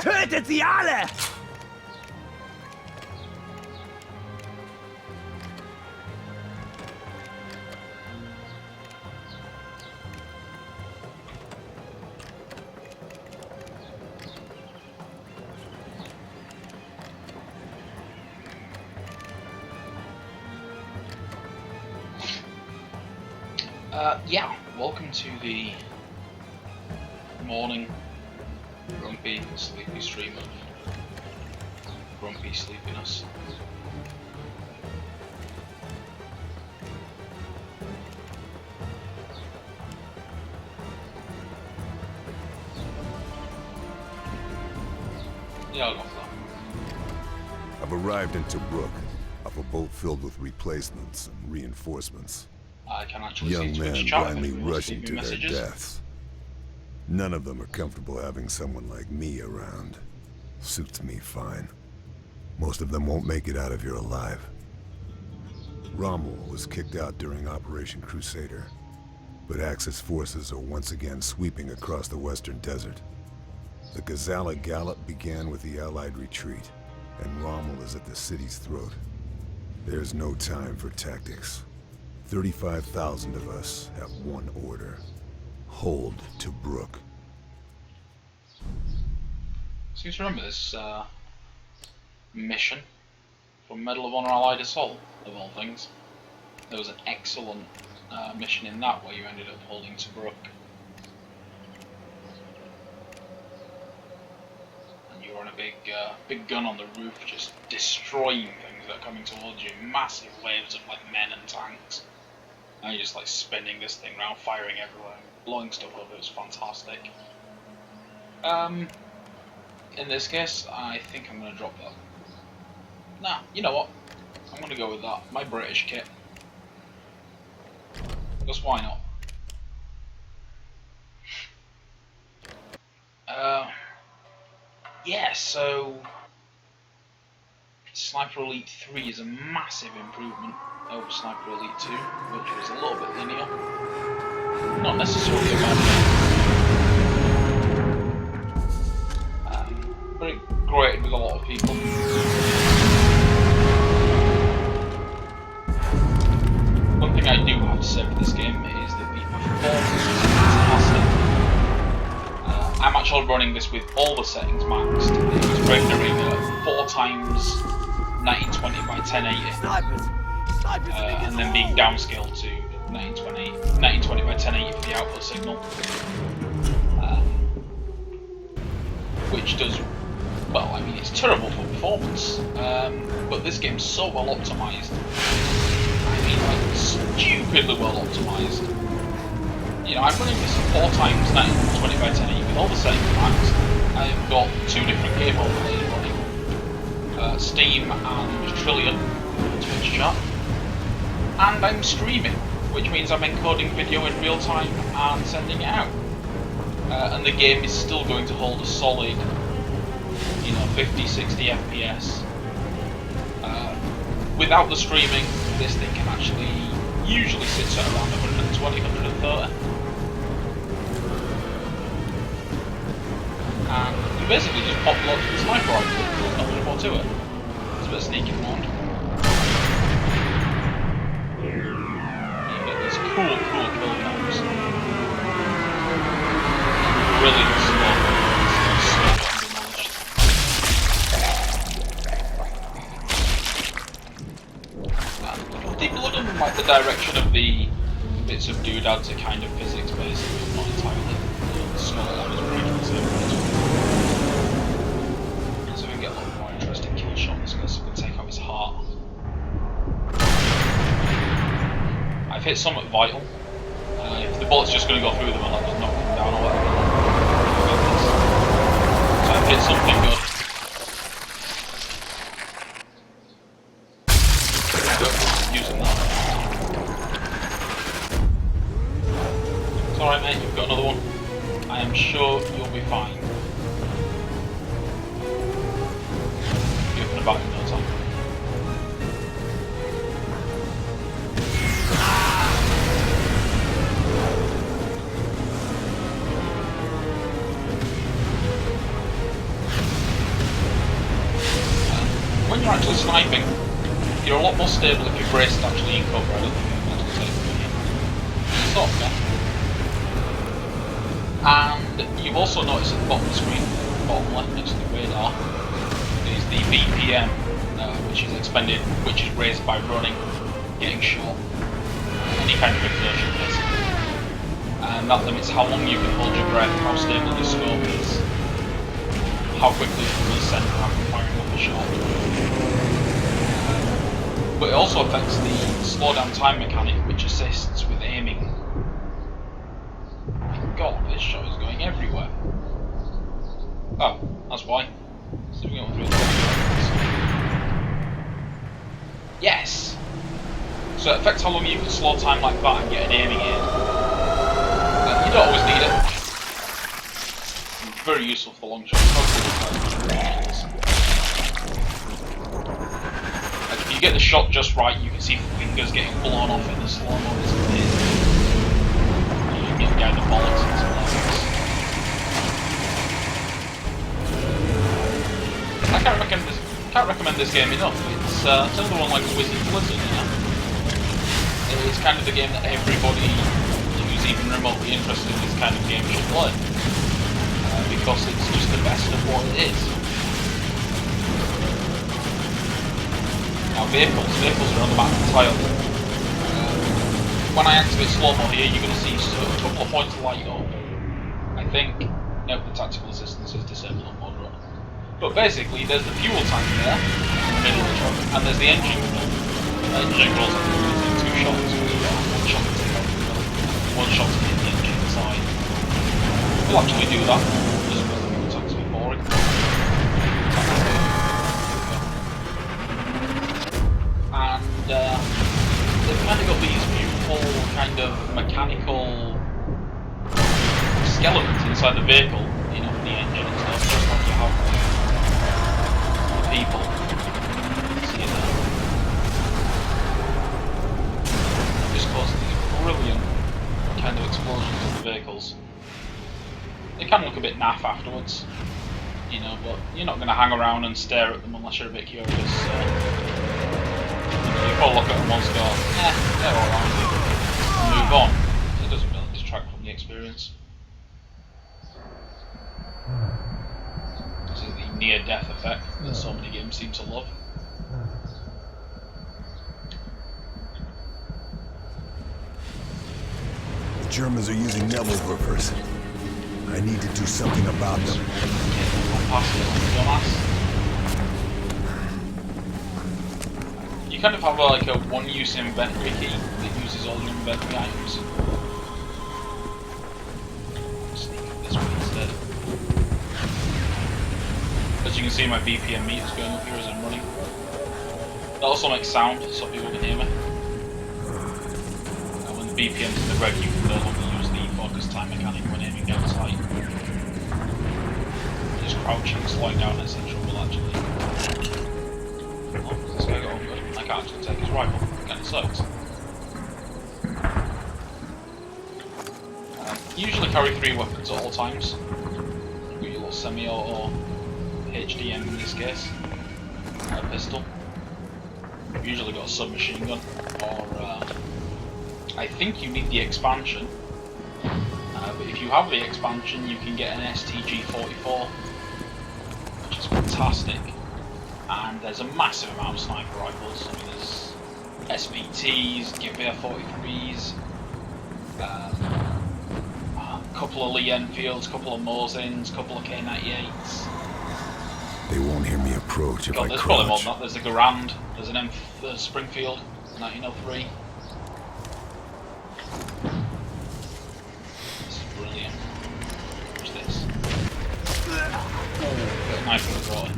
Tötet sie alle! Yeah, welcome to the morning grumpy, sleepy stream of grumpy sleepiness. Yeah, I'll go for that. I've arrived in Tobruk off a boat filled with replacements and reinforcements. I can actually Young see men Twitch chat blindly if you want to rushing leave to me their messages. deaths. None of them are comfortable having someone like me around. Suits me fine. Most of them won't make it out of here alive. Rommel was kicked out during Operation Crusader, but Axis forces are once again sweeping across the western desert. The Gazala Gallop began with the Allied retreat, and Rommel is at the city's throat. There's no time for tactics. 35,000 of us have one order. Hold Tobruk. Seems to remember this mission from Medal of Honor Allied Assault, of all things. There was an excellent mission in that where you ended up holding Tobruk. And you were on a big gun on the roof, just destroying things that are coming towards you. Massive waves of like men and tanks. And you're just like spinning this thing around, firing everywhere, blowing stuff up. It was fantastic. In this case, I think I'm going to drop that. Nah, you know what? I'm going to go with that. My British kit. Because why not? Yeah, so Sniper Elite 3 is a massive improvement over Sniper Elite 2, which was a little bit linear. Not necessarily a bad thing. But it grated with a lot of people. One thing I do have to say for this game is that the performance is fantastic. I'm actually running this with all the settings maxed. It was rendering at 4 times 1920 by 1080. And then being downscaled to 1920 by 1080 for the output signal. Which does, well, I mean, it's terrible for performance, but this game's so well optimized. I mean, like, stupidly well optimized. You know, I'm running this at 4 times 1920 by 1080 with all the settings maxed. I've got 2 different game overlays running. Steam and Trillion Twitch chat. And I'm streaming, which means I'm encoding video in real time and sending it out. And the game is still going to hold a solid, you know, 50-60 FPS. Without the streaming, this thing can actually usually sits at around 120-130. And you basically just pop loads of the sniper rifle, there's not much more to it. It's a bit of sneaking around. You get these cool kill cams. Brilliant slot. The blood and like the direction of the bits of doodads are kind of physics based, not entirely. The skull one is pretty conservative. So we can get a lot more interesting kill shots because we can take out his heart. I've hit some at vital. If the bullet's just going to go through them and I'll just knock them down or whatever. So I've hit something good. Using that. It's alright mate, you've got another one. I am sure you'll be fine. Be up and about in no time. you're actually sniping, you're a lot more stable if you're braced actually in cover. I don't think you can actually take it. It's not fair. And you've also noticed at the bottom of the screen, bottom left next to the radar, is the BPM, which is expended, which is raised by running, getting shot, any kind of exertion basically. And that limits how long you can hold your breath, how stable your scope is, how quickly you can reset after firing off a shot. But it also affects the slowdown time mechanic, which assists with aiming. God, this shot is going everywhere. Oh, that's why. So we're going through the yes! So it affects how long you can slow time like that and get an aiming aid. You don't always need it. It's very useful for long shots. Like if you get the shot just right, you can see fingers getting blown off in the slow-mo. It's amazing. You can get the bollocks and some levels. I can't recommend this game enough. It's another one like Wizard Blizzard, you know? It's kind of the game that everybody who's even remotely interested in this kind of game should play. Because it's just the best of what it is. Now vehicles are on the map entirely. When I activate slow-mo here, you're going to see a couple of points light up. I think, nope, the tactical assistance is disabled on moderate. But basically, there's the fuel tank there, in the middle of the truck, and there's the engine grill. The engine grill's in 2 shots, one shot to take out the grill, one shot to hit the engine inside. We'll actually do that, just because the fuel tank's a bit boring. And they've kind of got these beautiful kind of mechanical skeletons inside the vehicle, you know, the engine and stuff, just like you have the people. See it there. Just cause these brilliant kind of explosions in the vehicles. They can look a bit naff afterwards, you know, but you're not going to hang around and stare at them unless you're a bit curious. You probably look at them once and go, they're alright, and move on. It doesn't really detract from the experience. This is the near-death effect that so many games seem to love. The Germans are using Nebelwerfers. I need to do something about them. You kind of have like a one-use inventory key that uses all your inventory items. Sneak up this way instead. As you can see, my BPM meter's going up here as I'm running. That also makes sound, so people can hear me. And when the BPM's in the red, you can no longer use the focus time mechanic when aiming down sight. Just crouching, slowing down, etc. will actually. Oh, this guy got on good. I can't actually take his rifle. It kind of sucks. Usually carry 3 weapons at all times. You've got your little semi-auto HDM in this case, a pistol. You've usually got a submachine gun, or I think you need the expansion. But if you have the expansion, you can get an STG-44, which is fantastic. And there's a massive amount of sniper rifles. I mean, there's SVTs, Gewehr 43s, a couple of Lee Enfields, a couple of Mosins, a couple of K98s. They won't hear me approach if I there's crouch. Probably more than that. There's a Garand, there's an Springfield, 1903. This is brilliant. Watch this. Got a knife in the throat.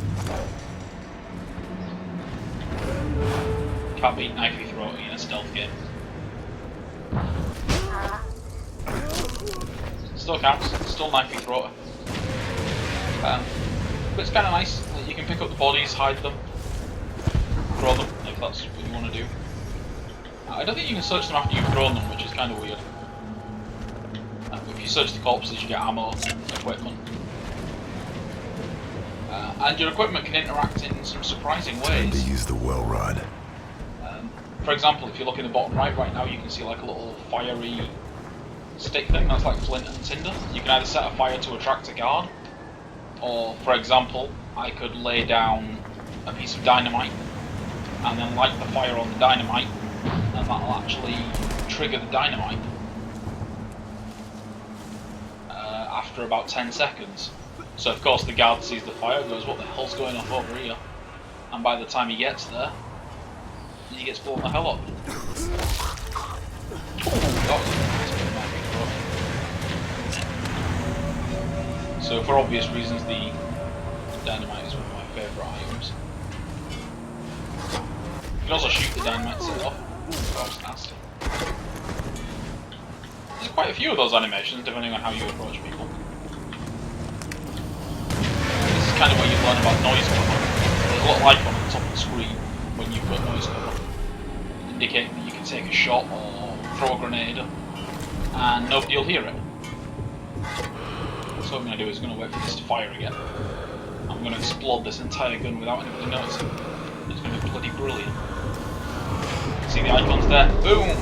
Can't beat knifey throating in a stealth game. Still counts, still knifey throater. But it's kind of nice that you can pick up the bodies, hide them, throw them, if that's what you want to do. I don't think you can search them after you've thrown them, which is kind of weird. But if you search the corpses, you get ammo, equipment. And your equipment can interact in some surprising Time to ways. use the well rod. For example, if you look in the bottom right now, you can see like a little fiery stick thing that's like flint and tinder. You can either set a fire to attract a guard, or for example, I could lay down a piece of dynamite and then light the fire on the dynamite, and that'll actually trigger the dynamite after about 10 seconds. So of course the guard sees the fire, goes, what the hell's going off over here? And by the time he gets there, he gets blown the hell up. Ooh, that was a nice bit of magic. So for obvious reasons, the dynamite is one of my favourite items. You can also shoot the dynamite to set it off. Ooh, that was nasty. There's quite a few of those animations, depending on how you approach people. This is kind of where you learn about noise cover. There's a little icon on the top of the screen when you've got noise cover, indicating that you can take a shot or throw a grenade, and nobody will hear it. So what I'm going to do is going to wait for this to fire again. I'm going to explode this entire gun without anybody noticing. It's going to be bloody brilliant. See the icons there? Boom!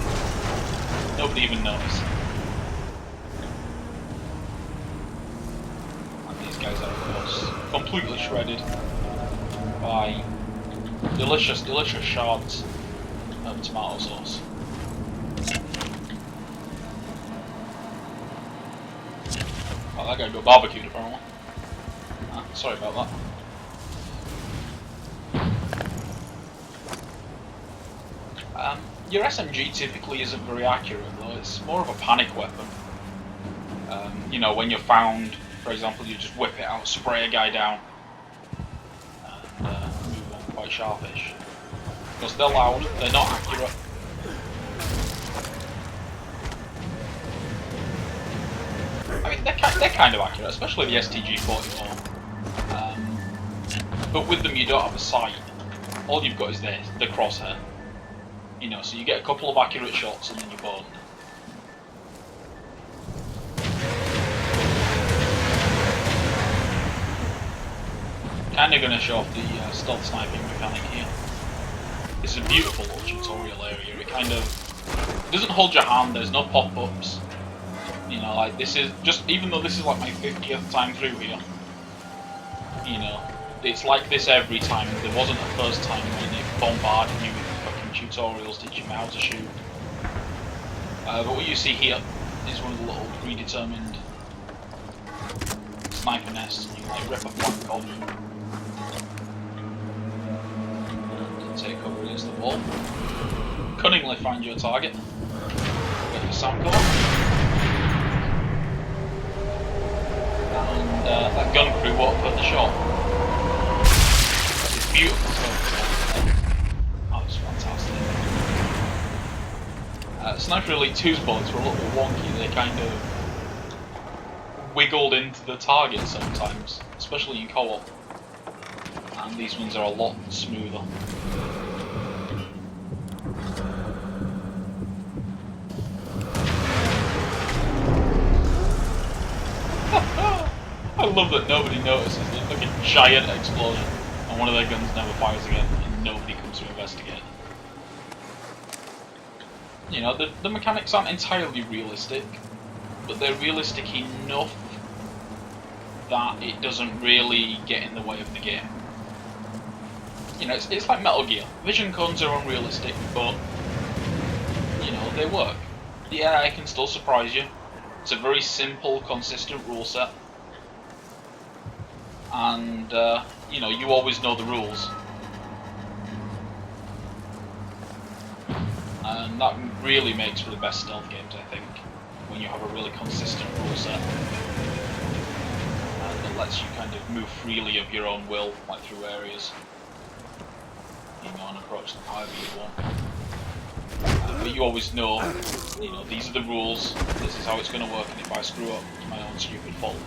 Nobody even noticed. And these guys are, of course, completely shredded by delicious, delicious shards of tomato sauce. Oh, that guy got barbecued apparently. Ah, sorry about that. Your SMG typically isn't very accurate though, it's more of a panic weapon. You know, when you're found, for example, you just whip it out, spray a guy down, and move on quite sharpish. Because they're loud, they're not accurate. I mean, they're kind of accurate, especially the STG-44. But with them you don't have a sight. All you've got is the crosshair. You know, so you get a couple of accurate shots and then you're boned. Kinda gonna show off the stealth sniping mechanic here. It's a beautiful little tutorial area. It doesn't hold your hand, there's no pop-ups. You know, like this is just, even though this is like my 50th time through here, you know, it's like this every time. There wasn't a first time when it bombarded you with fucking tutorials teaching me how to shoot. But what you see here is one of the little predetermined sniper nests. You can like rip a flank off and take cover against the wall. Cunningly find your target. Wait for sound cover. And that gun crew won't put the shot. It's beautiful stuff. Oh, it's fantastic. Sniper Elite 2's bullets were a little wonky. They kind of wiggled into the target sometimes, especially in co-op. And these ones are a lot smoother. I love that nobody notices. There's like a giant explosion and one of their guns never fires again and nobody comes to investigate. You know, the mechanics aren't entirely realistic, but they're realistic enough that it doesn't really get in the way of the game. You know, it's like Metal Gear. Vision cones are unrealistic, but, you know, they work. The AI can still surprise you. It's a very simple, consistent rule set. And, you know, you always know the rules. And that really makes for the best stealth games, I think, when you have a really consistent rule set. And it lets you kind of move freely of your own will, like through areas. You know, and approach them however you want. But you always know, you know, these are the rules, this is how it's going to work, and if I screw up, it's my own stupid fault.